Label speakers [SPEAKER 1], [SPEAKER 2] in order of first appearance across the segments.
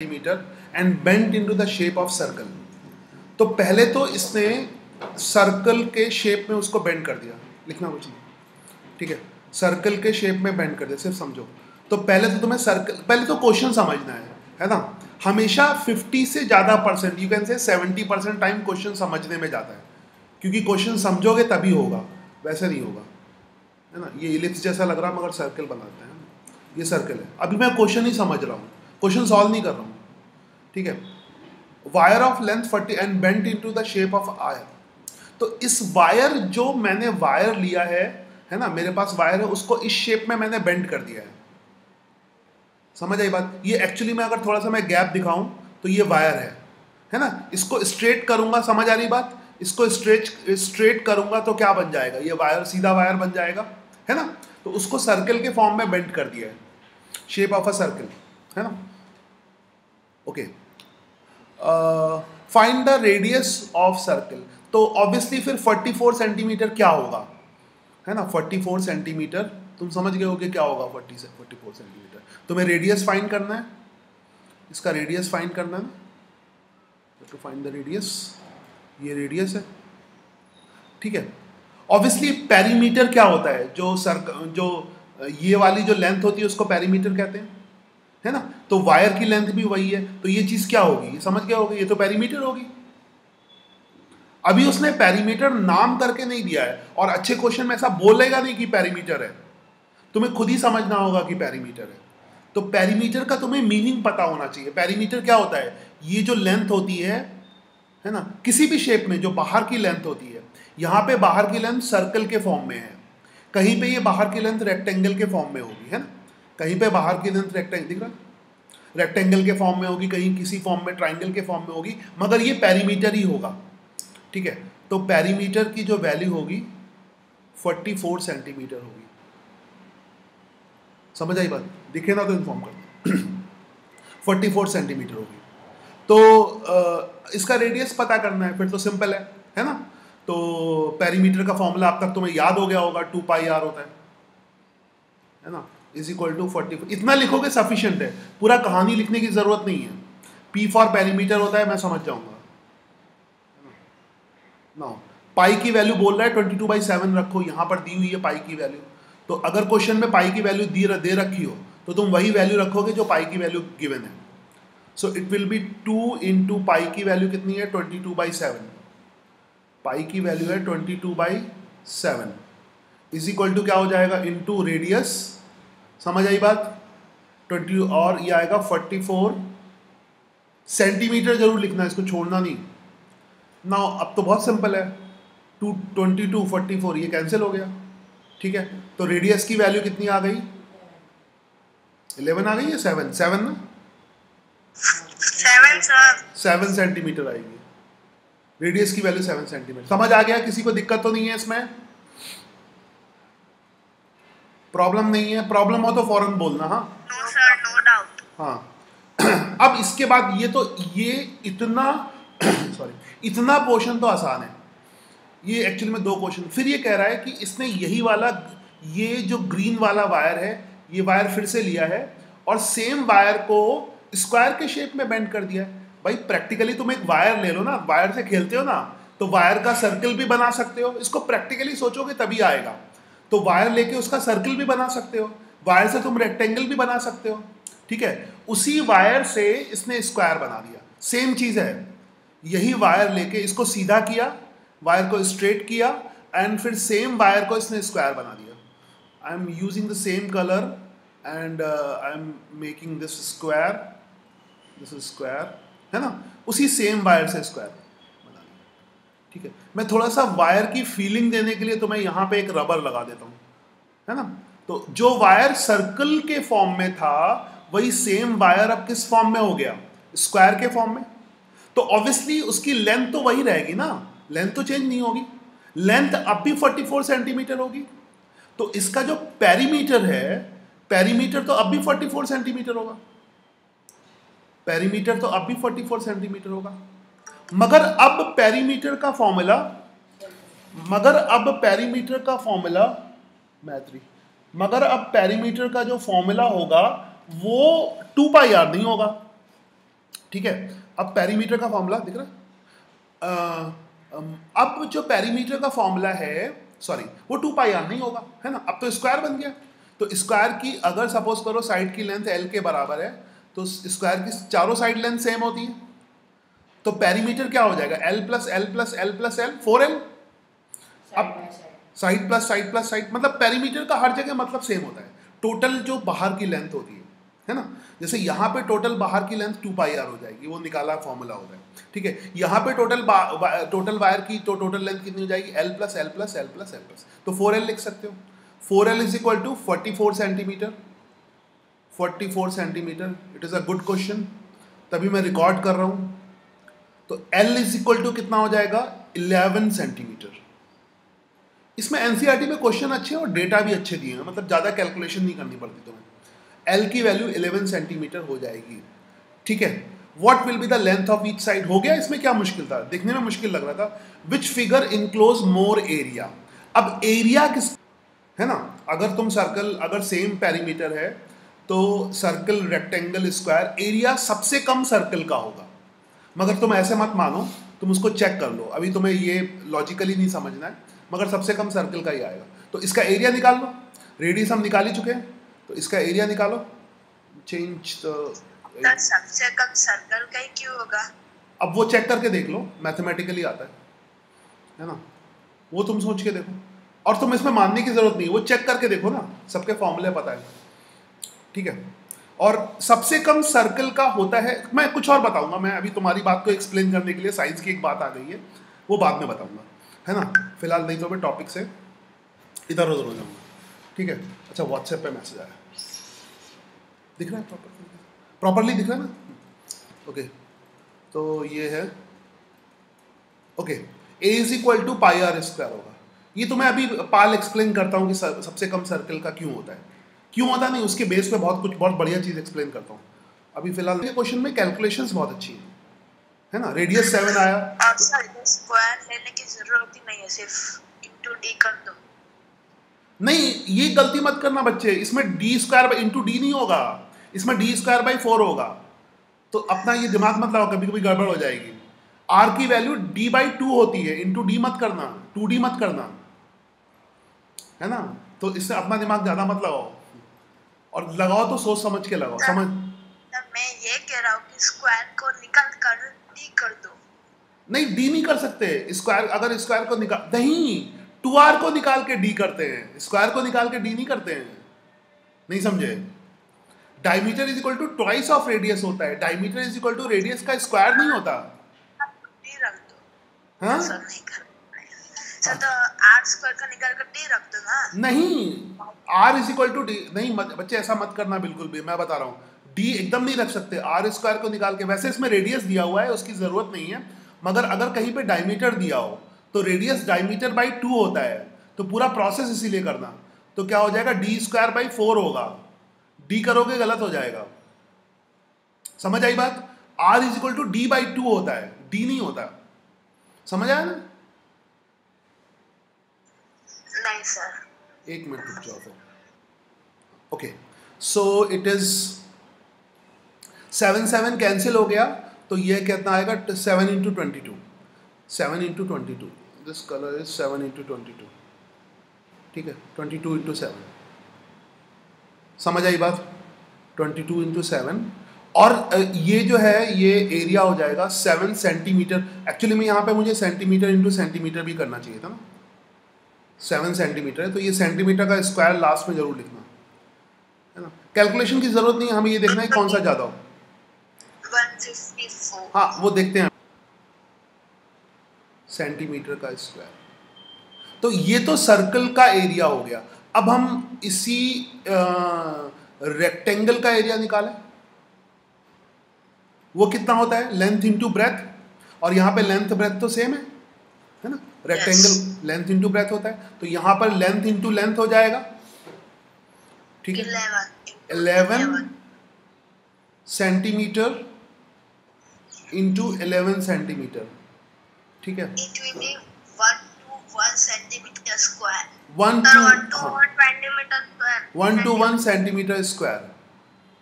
[SPEAKER 1] Centimetre and bent into the shape of circle. तो पहले तो इसने सर्कल के शेप में उसको बेंड कर दिया, लिखना कुछ नहीं, ठीक है, सर्कल के शेप में बेंड कर दिया, सिर्फ समझो। तो पहले तो तुम्हें सर्कल, पहले तो क्वेश्चन समझना है ना। हमेशा 50 से ज़्यादा percent, you can say 70% time question समझने में जाता है, क्योंकि क्वेश्चन समझोगे तभी होगा, वैसे नहीं होगा, है ना। ये इलिप्स जैसा लग रहा है मगर सर्कल बनाते हैं, ये सर्कल है। अभी मैं क्वेश्चन ही समझ रहा हूँ, क्वेश्चन सॉल्व नहीं कर रहा हूँ, ठीक है। Wire of length 40 and bent into the shape of आयर। तो इस वायर, जो मैंने वायर लिया है ना, मेरे पास वायर है, उसको इस शेप में मैंने बेंड कर दिया है। समझ आई बात। ये एक्चुअली में अगर थोड़ा सा मैं गैप दिखाऊं तो ये वायर है ना। इसको स्ट्रेट करूंगा, समझ आ रही बात। इसको स्ट्रेट करूंगा तो क्या बन जाएगा, ये वायर सीधा वायर बन जाएगा, है ना। तो उसको सर्कल के फॉर्म में बेंड कर दिया है, शेप ऑफ अ सर्कल, है ना। Okay, find the radius of circle. तो ऑब्वियसली फिर 44 सेंटीमीटर क्या होगा, है ना। 44 सेंटीमीटर तुम समझ गए होगे क्या होगा 44 सेंटीमीटर। तुम्हें रेडियस फाइंड करना है, इसका रेडियस फाइंड करना है ना, टू फाइंड द रेडियस। ये रेडियस है, ठीक है। ऑब्वियसली पेरीमीटर क्या होता है, जो ये वाली जो लेंथ होती है उसको पेरीमीटर कहते हैं, है ना। तो वायर की लेंथ भी वही है, तो ये चीज क्या होगी, ये समझ गया होगा, ये तो पेरीमीटर होगी। अभी उसने पेरीमीटर नाम करके नहीं दिया है, और अच्छे क्वेश्चन में ऐसा बोलेगा नहीं कि पेरीमीटर है, तुम्हें खुद ही समझना होगा कि पेरीमीटर है। तो पेरीमीटर का तुम्हें मीनिंग पता होना चाहिए। पेरीमीटर क्या होता है, ये जो लेंथ होती है ना, किसी भी शेप में जो बाहर की लेंथ होती है, यहाँ पे बाहर की लेंथ सर्कल के फॉर्म में है, कहीं पे ये बाहर की लेंथ रेक्टेंगल के फॉर्म में होगी, है ना। कहीं पे बाहर की लेंथ रेक्टेंगल, दिख रहा, रेक्टेंगल के फॉर्म में होगी, कहीं किसी फॉर्म में ट्राइंगल के फॉर्म में होगी, मगर ये पेरीमीटर ही होगा, ठीक है। तो पेरीमीटर की जो वैल्यू होगी 44 सेंटीमीटर होगी। समझ आई बात, दिखे ना तो इन्फॉर्म कर 44 सेंटीमीटर होगी। तो इसका रेडियस पता करना है, फिर तो सिंपल है ना। तो पेरीमीटर का फॉर्मूला अब तक तुम्हें याद हो गया होगा, 2πr होता है ना, इज इक्वल टू 44। इतना लिखोगे सफिशिएंट है, पूरा कहानी लिखने की जरूरत नहीं है। P फॉर पेरीमीटर होता है, मैं समझ जाऊंगा ना। पाई की वैल्यू बोल रहा है 22/7 रखो, यहां पर दी हुई है पाई की वैल्यू। तो अगर क्वेश्चन में पाई की वैल्यू दे रखी हो तो तुम वही वैल्यू रखोगे जो पाई की वैल्यू गिवन है। So it will be 2 into pi की वैल्यू कितनी है 22/7, पाई की वैल्यू है 22/7 इज इक्वल टू क्या हो जाएगा, इंटू रेडियस। समझ आई बात, 20, और ये आएगा 44 सेंटीमीटर। जरूर लिखना, इसको छोड़ना नहीं ना। अब तो बहुत सिंपल है, 22 44 ये कैंसिल हो गया, ठीक है। तो रेडियस की वैल्यू कितनी आ गई, 11 आ गई है, 7 ना, 7 सेंटीमीटर आएगी रेडियस की वैल्यू, 7 सेंटीमीटर। समझ आ गया, किसी को दिक्कत तो नहीं है इसमें, प्रॉब्लम नहीं है। प्रॉब्लम हो तो फौरन बोलना, हाँ।
[SPEAKER 2] No sir, no doubt.
[SPEAKER 1] हाँ अब इसके बाद ये इतना सॉरी, इतना पोर्शन तो आसान है। ये एक्चुअली में 2 क्वेश्चन। फिर ये कह रहा है कि इसने यही वाला, ये जो ग्रीन वाला वायर है, ये वायर फिर से लिया है और सेम वायर को स्क्वायर के शेप में बेंड कर दिया है। भाई प्रैक्टिकली तुम एक वायर ले लो ना, वायर से खेलते हो ना, तो वायर का सर्कल भी बना सकते हो। इसको प्रैक्टिकली सोचोगे तभी आएगा। तो वायर लेके उसका सर्कल भी बना सकते हो, वायर से तुम रेक्टेंगल भी बना सकते हो, ठीक है। उसी वायर से इसने स्क्वायर बना दिया, सेम चीज है। यही वायर लेके इसको सीधा किया, वायर को स्ट्रेट किया, एंड फिर सेम वायर को इसने स्क्वायर बना दिया। I am using the same colour and I am making this square, this square, है ना। उसी सेम वायर से स्क्वायर बना दिया, ठीक है। मैं थोड़ा सा वायर की फीलिंग देने के लिए तो मैं यहाँ पे एक रबर लगा देता हूँ, है ना। तो जो वायर सर्कल के फॉर्म में था, वही सेम वायर अब किस फॉर्म में हो गया, स्क्वायर के फॉर्म में। तो ऑब्वियसली उसकी लेंथ तो वही रहेगी ना, लेंथ तो चेंज नहीं होगी, लेंथ अब भी 44 सेंटीमीटर होगी। तो इसका जो पेरीमीटर है, पेरीमीटर तो अब भी 44 सेंटीमीटर होगा, पेरीमीटर तो अब भी 44 सेंटीमीटर होगा। मगर अब पेरीमीटर का फॉर्मूला, मगर अब पेरीमीटर का जो फॉर्मूला होगा वो 2πr नहीं होगा, ठीक है। अब पेरीमीटर का फॉर्मूला दिख रहा है। अब जो पेरीमीटर का फॉर्मूला है, सॉरी वो 2 पाई आर नहीं होगा, है ना, अब तो स्क्वायर बन गया। तो स्क्वायर की अगर सपोज करो साइड की लेंथ एल के बराबर है, तो स्क्वायर की चारों साइड लेंथ सेम होती है, तो पेरीमीटर क्या हो जाएगा, L plus L plus L plus L, 4L। अब side plus side plus side, मतलब पेरीमीटर का हर जगह मतलब सेम होता है। टोटल जो बाहर की लेंथ होती है ना, जैसे यहाँ पे टोटल बाहर की लेंथ 2 पाई आर हो जाएगी, वो निकाला फॉर्मूला होता है, ठीक है। यहाँ पे टोटल वायर की तो टोटल लेंथ कितनी हो जाएगी, L plus L plus L plus L plus, तो 4L लिख सकते हो। 4L is equal to 44 centimetre, 44 centimetre. It is a good question, तभी मैं रिकॉर्ड कर रहा हूँ। तो L इज इक्वल टू कितना हो जाएगा, 11 सेंटीमीटर। इसमें एनसीईआरटी में क्वेश्चन अच्छे और डेटा भी अच्छे दिए हैं, मतलब ज़्यादा कैलकुलेशन नहीं करनी पड़ती तुम्हें। L की वैल्यू 11 सेंटीमीटर हो जाएगी, ठीक है। What will be the length of each side, हो गया। इसमें क्या मुश्किल था, देखने में मुश्किल लग रहा था। Which figure enclose more area, अब एरिया किस, है ना, अगर तुम सर्कल, अगर सेम पेरीमीटर है तो सर्कल, रेक्टेंगल, स्क्वायर, एरिया सबसे कम सर्कल का होगा। मगर तुम ऐसे मत मानो, तुम उसको चेक कर लो, अभी तुम्हें ये लॉजिकली नहीं समझना है, मगर सबसे कम सर्कल का ही आएगा। तो इसका एरिया निकाल लो, रेडियस हम निकाल ही चुके हैं, तो इसका एरिया निकालो। चेंज
[SPEAKER 2] सबसे कम सर्कल का ही क्यों होगा,
[SPEAKER 1] अब वो चेक करके देख लो, मैथमेटिकली आता है ना, वो तुम सोच के देखो, और तुम इसमें मानने की जरूरत नहीं, वो चेक करके देखो ना, सबके फॉर्मूले पता है, ठीक है। और सबसे कम सर्कल का होता है, मैं कुछ और बताऊंगा, मैं अभी तुम्हारी बात को एक्सप्लेन करने के लिए साइंस की एक बात आ गई है, वो बाद में बताऊंगा, है ना, फिलहाल नहीं तो मैं टॉपिक से इधर उधर हो जाऊंगा, ठीक है। अच्छा, व्हाट्सएप पे मैसेज आया, दिख रहा है प्रॉपरली दिख रहा है ना, ओके। तो ये है, okay, A is equal to pi R square होगा। ये तो मैं अभी पाल एक्सप्लेन करता हूँ कि सबसे कम सर्कल का क्यों होता है, क्यों होता नहीं, उसके बेस पे बहुत कुछ, बहुत बढ़िया चीज़ एक्सप्लेन करता हूँ। अभी फिलहाल ये क्वेश्चन में कैलकुलेशंस बहुत अच्छी है ना। रेडियस 7 आया,
[SPEAKER 2] स्क्वायर लेने की जरूरत ही नहीं है, सिर्फ इंटू डी कर दो।
[SPEAKER 1] नहीं, ये गलती मत करना बच्चे, इसमें डी स्क्वायर इंटू डी नहीं होगा, इसमें डी स्क्वायर बाई 4 होगा, तो अपना ये दिमाग मत लगाओ, कभी कभी गड़बड़ हो जाएगी। आर की वैल्यू डी बाई 2 होती है, इंटू डी मत करना, 2D मत करना, है ना, तो इससे अपना दिमाग ज़्यादा मत लगाओ, और लगाओ तो सोच समझ के लगाओ, समझ।
[SPEAKER 2] मैं ये कह रहा हूँ कि स्क्वायर को निकाल कर डी कर दो।
[SPEAKER 1] नहीं, डी नहीं कर सकते स्क्वायर, अगर स्क्वायर को निकाल, नहीं, 2R को निकाल के डी करते हैं, स्क्वायर को निकाल के डी नहीं करते हैं, नहीं समझे। Diameter is equal to twice of radius होता है, diameter is equal to radius का स्क्वायर नहीं होता।
[SPEAKER 2] डी रख दो,
[SPEAKER 1] हाँ,
[SPEAKER 2] सर नहीं कर सर, तो आर स्क्वायर का निकाल कर डी रख दो ना।
[SPEAKER 1] नहीं, R is equal to D नहीं, बच्चे ऐसा मत करना बिल्कुल भी, मैं बता रहा हूँ, डी एकदम नहीं रख सकते, आर स्क्वायर को निकाल के। वैसे इसमें रेडियस दिया हुआ है, उसकी जरूरत नहीं है, मगर अगर कहीं पे डायमीटर दिया हो तो रेडियस डायमीटर बाई 2 होता है, तो पूरा प्रोसेस इसीलिए करना, तो क्या हो जाएगा, डी स्क्वायर बाई 4 होगा, डी करोगे गलत हो जाएगा, समझ आई बात। R is equal to D by 2 होता है, डी नहीं होता, समझ आया ना।
[SPEAKER 2] नहीं सर,
[SPEAKER 1] एक मिनट रुक जाओ फिर, okay. So it is 7 cancel हो गया, तो ये कितना आएगा, 7 into 22, 7 into 22, this colour is 7 into 22, ठीक है, 22 इंटू 7, समझ आई बात, 22 इंटू 7, और ये जो है ये एरिया हो जाएगा 7 सेंटीमीटर। एक्चुअली में यहाँ पे मुझे सेंटीमीटर इंटू सेंटीमीटर भी करना चाहिए था ना, 7 सेंटीमीटर है, तो ये सेंटीमीटर का स्क्वायर लास्ट में जरूर लिखना, है ना, कैलकुलेशन की जरूरत नहीं है, हमें ये देखना है कौन सा ज़्यादा हो।
[SPEAKER 2] 154,
[SPEAKER 1] हाँ वो देखते हैं, सेंटीमीटर का स्क्वायर, तो ये तो सर्कल का एरिया हो गया। अब हम इसी रेक्टेंगल का एरिया निकालें, वो कितना होता है, लेंथ इंटू ब्रेथ, और यहाँ पे लेंथ ब्रेथ तो सेम है ना, रेक्टेंगल लेंथ इंटू ब्रेथ होता है, तो यहाँ पर लेंथ इंटू लेंथ हो जाएगा, ठीक है, 11 सेंटीमीटर इंटू 11 सेंटीमीटर, ठीक है,
[SPEAKER 2] 1 centimetre square,
[SPEAKER 1] 1 to 1 centimetre square,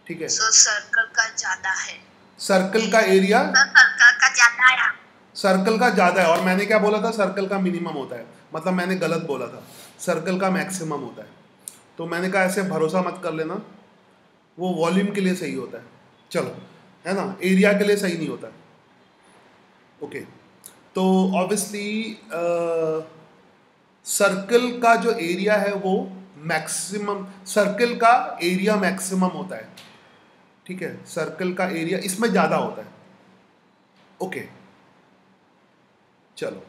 [SPEAKER 1] ठीक है।
[SPEAKER 2] सो सर्कल का ज्यादा है,
[SPEAKER 1] सर्कल का एरिया
[SPEAKER 2] सर्कल का ज्यादा है।
[SPEAKER 1] सर्कल का ज़्यादा है, और मैंने क्या बोला था, सर्कल का मिनिमम होता है, मतलब मैंने गलत बोला था, सर्कल का मैक्सिमम होता है। तो मैंने कहा ऐसे भरोसा मत कर लेना, वो वॉल्यूम के लिए सही होता है, चलो, है ना, एरिया के लिए सही नहीं होता। ओके, तो ऑब्वियसली सर्कल का जो एरिया है वो मैक्सिमम, सर्कल का एरिया मैक्सिमम होता है, ठीक है, सर्कल का एरिया इसमें ज़्यादा होता है। ओके, चलो।